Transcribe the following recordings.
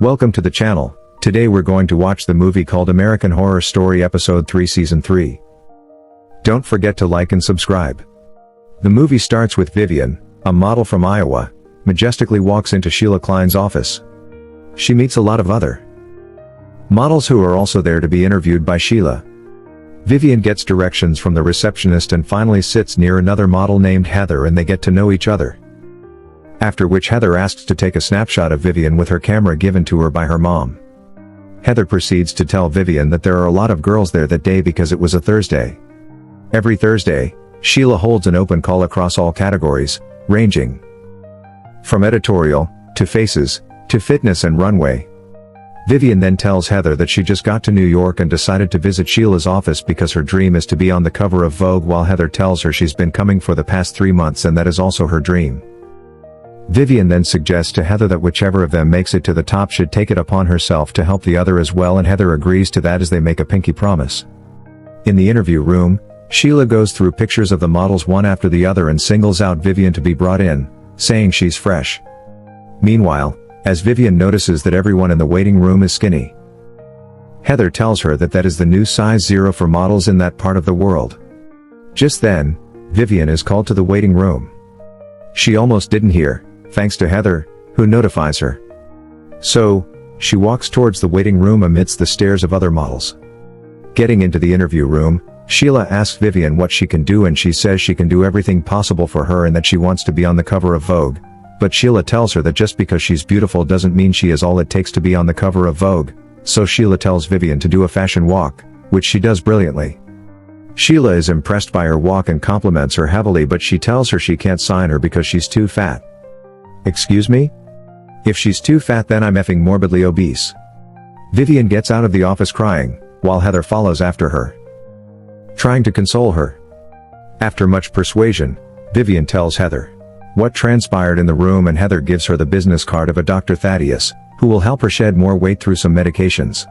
Welcome to the channel. Today we're going to watch the movie called American Horror Story Episode 3 Season 3. Don't forget to like and subscribe. The movie starts with Vivian, a model from Iowa, majestically walks into Sheila Klein's office. She meets a lot of other models who are also there to be interviewed by Sheila. Vivian gets directions from the receptionist and finally sits near another model named Heather and they get to know each other. After which Heather asks to take a snapshot of Vivian with her camera given to her by her mom. Heather proceeds to tell Vivian that there are a lot of girls there that day because it was a Thursday. Every Thursday, Sheila holds an open call across all categories, ranging from editorial, to faces, to fitness and runway. Vivian then tells Heather that she just got to New York and decided to visit Sheila's office because her dream is to be on the cover of Vogue, while Heather tells her she's been coming for the past 3 months and that is also her dream. Vivian then suggests to Heather that whichever of them makes it to the top should take it upon herself to help the other as well, and Heather agrees to that as they make a pinky promise. In the interview room, Sheila goes through pictures of the models one after the other and singles out Vivian to be brought in, saying she's fresh. Meanwhile, as Vivian notices that everyone in the waiting room is skinny, Heather tells her that that is the new size 0 for models in that part of the world. Just then, Vivian is called to the waiting room. She almost didn't hear, thanks to Heather, who notifies her. So, she walks towards the waiting room amidst the stares of other models. Getting into the interview room, Sheila asks Vivian what she can do and she says she can do everything possible for her and that she wants to be on the cover of Vogue, but Sheila tells her that just because she's beautiful doesn't mean she is all it takes to be on the cover of Vogue, so Sheila tells Vivian to do a fashion walk, which she does brilliantly. Sheila is impressed by her walk and compliments her heavily, but she tells her she can't sign her because she's too fat. Excuse me? If she's too fat then I'm effing morbidly obese. Vivian gets out of the office crying, while Heather follows after her, trying to console her. After much persuasion, Vivian tells Heather what transpired in the room and Heather gives her the business card of a Dr. Thaddeus, who will help her shed more weight through some medications.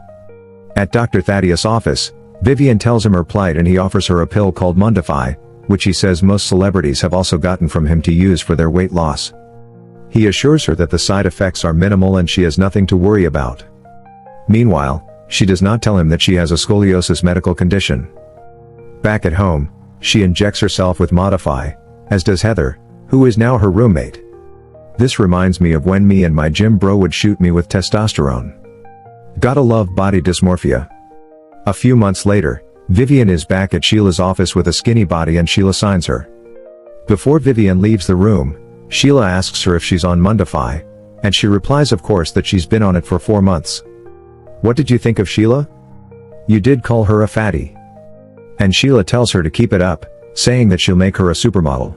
At Dr. Thaddeus' office, Vivian tells him her plight and he offers her a pill called Mundify, which he says most celebrities have also gotten from him to use for their weight loss. He assures her that the side effects are minimal and she has nothing to worry about. Meanwhile, she does not tell him that she has a scoliosis medical condition. Back at home, she injects herself with Modify, as does Heather, who is now her roommate. This reminds me of when me and my gym bro would shoot me with testosterone. Gotta love body dysmorphia. A few months later, Vivian is back at Sheila's office with a skinny body and Sheila signs her. Before Vivian leaves the room, Sheila asks her if she's on Mundify, and she replies of course that she's been on it for 4 months. What did you think of Sheila? You did call her a fatty. And Sheila tells her to keep it up, saying that she'll make her a supermodel.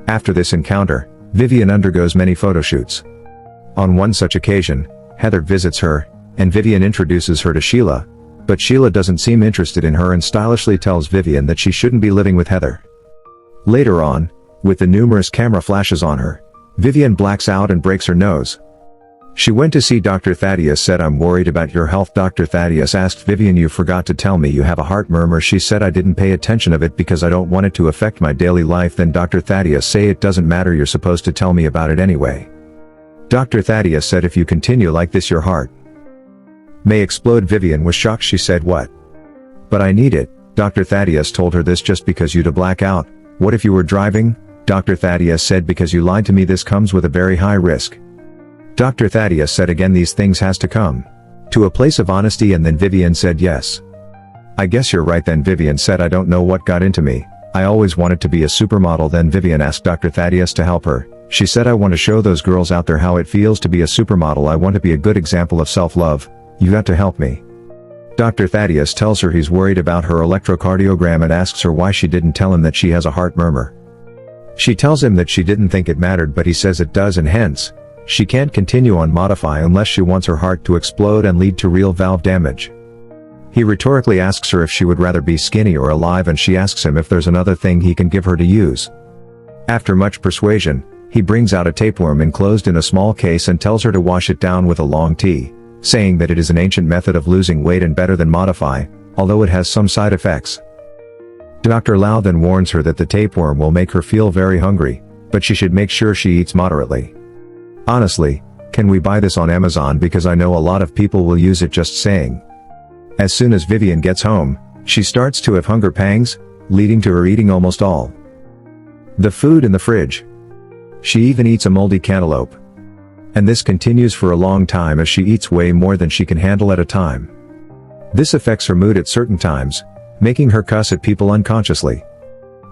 After this encounter, Vivian undergoes many photo shoots. On one such occasion, Heather visits her, and Vivian introduces her to Sheila, but Sheila doesn't seem interested in her and stylishly tells Vivian that she shouldn't be living with Heather. Later on, with the numerous camera flashes on her, Vivian blacks out and breaks her nose. She went to see Dr. Thaddeus, said I'm worried about your health. Dr. Thaddeus asked Vivian, you forgot to tell me you have a heart murmur. She said I didn't pay attention of it because I don't want it to affect my daily life. Then Dr. Thaddeus say it doesn't matter, you're supposed to tell me about it anyway. Dr. Thaddeus said if you continue like this your heart may explode. Vivian was shocked. She said what? But I need it. Dr. Thaddeus told her this just because you to black out. What if you were driving? Dr. Thaddeus said because you lied to me this comes with a very high risk. Dr. Thaddeus said again these things has to come to a place of honesty, and then Vivian said yes. I guess you're right. Then Vivian said I don't know what got into me, I always wanted to be a supermodel. Then Vivian asked Dr. Thaddeus to help her. She said I want to show those girls out there how it feels to be a supermodel. I want to be a good example of self-love. You got to help me. Dr. Thaddeus tells her he's worried about her electrocardiogram and asks her why she didn't tell him that she has a heart murmur. She tells him that she didn't think it mattered, but he says it does, and hence, she can't continue on Modify unless she wants her heart to explode and lead to real valve damage. He rhetorically asks her if she would rather be skinny or alive, and she asks him if there's another thing he can give her to use. After much persuasion, he brings out a tapeworm enclosed in a small case and tells her to wash it down with a long tea, saying that it is an ancient method of losing weight and better than Modify, although it has some side effects. Dr. Lau then warns her that the tapeworm will make her feel very hungry, but she should make sure she eats moderately. Honestly, "Can we buy this on Amazon because I know a lot of people will use it," just saying. As soon as Vivian gets home, she starts to have hunger pangs, leading to her eating almost all the food in the fridge. She even eats a moldy cantaloupe. And this continues for a long time as she eats way more than she can handle at a time. This affects her mood at certain times, making her cuss at people unconsciously.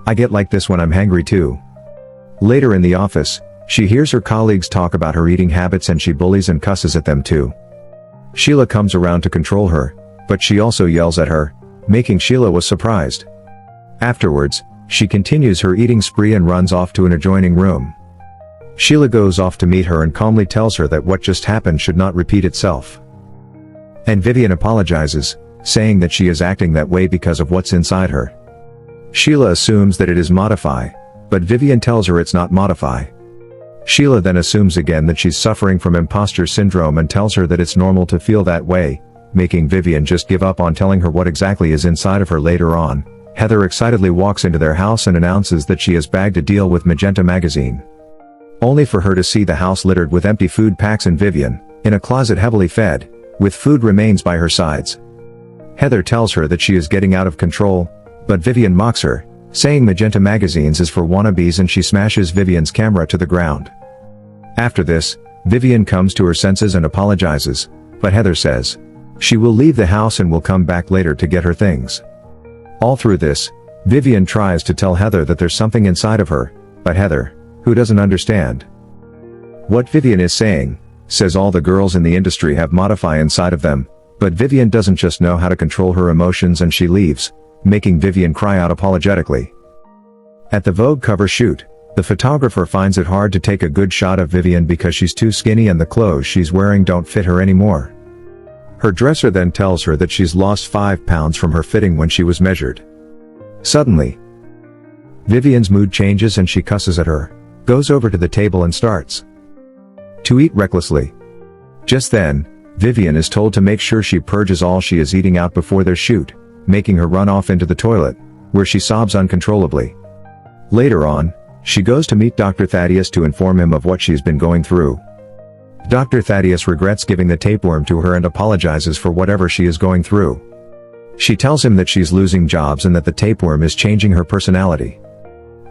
"I get like this when I'm hangry too." Later in the office, she hears her colleagues talk about her eating habits and she bullies and cusses at them too. Sheila comes around to control her, but she also yells at her, making Sheila was surprised. Afterwards, she continues her eating spree and runs off to an adjoining room. Sheila goes off to meet her and calmly tells her that what just happened should not repeat itself. And Vivian apologizes, saying that she is acting that way because of what's inside her. Sheila assumes that it is modify, but Vivian tells her it's not modify. Sheila then assumes again that she's suffering from imposter syndrome and tells her that it's normal to feel that way, making Vivian just give up on telling her what exactly is inside of her. Later on, Heather excitedly walks into their house and announces that she has bagged a deal with Magenta magazine. Only for her to see the house littered with empty food packs and Vivian, in a closet heavily fed, with food remains by her sides. Heather tells her that she is getting out of control, but Vivian mocks her, saying Magenta magazines is for wannabes, and she smashes Vivian's camera to the ground. After this, Vivian comes to her senses and apologizes, but Heather says she will leave the house and will come back later to get her things. All through this, Vivian tries to tell Heather that there's something inside of her, but Heather, who doesn't understand what Vivian is saying, says all the girls in the industry have modify inside of them, but Vivian doesn't just know how to control her emotions, and she leaves, making Vivian cry out apologetically. At the Vogue cover shoot, the photographer finds it hard to take a good shot of Vivian because she's too skinny and the clothes she's wearing don't fit her anymore. Her dresser then tells her that she's lost 5 pounds from her fitting when she was measured. Suddenly, Vivian's mood changes and she cusses at her, goes over to the table and starts to eat recklessly. Just then, Vivian is told to make sure she purges all she is eating out before their shoot, making her run off into the toilet, where she sobs uncontrollably. Later on, she goes to meet Dr. Thaddeus to inform him of what she's been going through. Dr. Thaddeus regrets giving the tapeworm to her and apologizes for whatever she is going through. She tells him that she's losing jobs and that the tapeworm is changing her personality.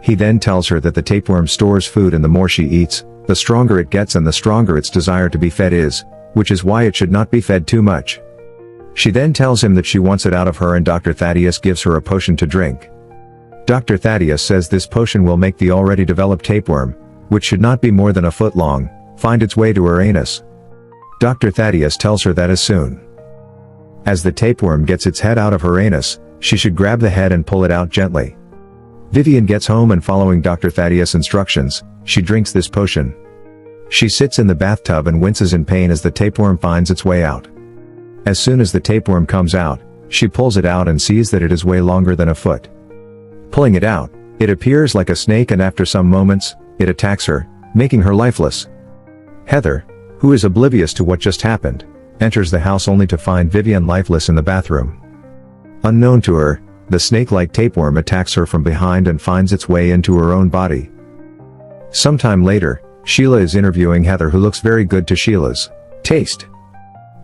He then tells her that the tapeworm stores food, and the more she eats, the stronger it gets and the stronger its desire to be fed is, which is why it should not be fed too much. She then tells him that she wants it out of her, and Dr. Thaddeus gives her a potion to drink. Dr. Thaddeus says this potion will make the already developed tapeworm, which should not be more than a foot long, find its way to her anus. Dr. Thaddeus tells her that as soon as the tapeworm gets its head out of her anus, she should grab the head and pull it out gently. Vivian gets home and, following Dr. Thaddeus' instructions, she drinks this potion. She sits in the bathtub and winces in pain as the tapeworm finds its way out. As soon as the tapeworm comes out, she pulls it out and sees that it is way longer than a foot. Pulling it out, it appears like a snake, and after some moments, it attacks her, making her lifeless. Heather, who is oblivious to what just happened, enters the house only to find Vivian lifeless in the bathroom. Unknown to her, the snake-like tapeworm attacks her from behind and finds its way into her own body. Sometime later, Sheila is interviewing Heather, who looks very good to Sheila's taste.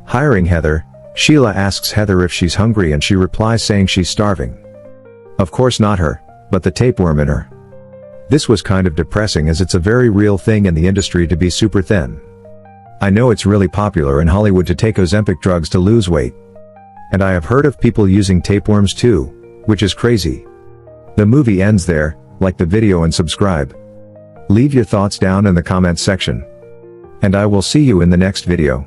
Hiring Heather, Sheila asks Heather if she's hungry, and she replies saying she's starving. Of course not her, but the tapeworm in her. This was kind of depressing, as it's a very real thing in the industry to be super thin. I know it's really popular in Hollywood to take Ozempic drugs to lose weight. And I have heard of people using tapeworms too, which is crazy. The movie ends there. Like the video and subscribe. Leave your thoughts down in the comments section. And I will see you in the next video.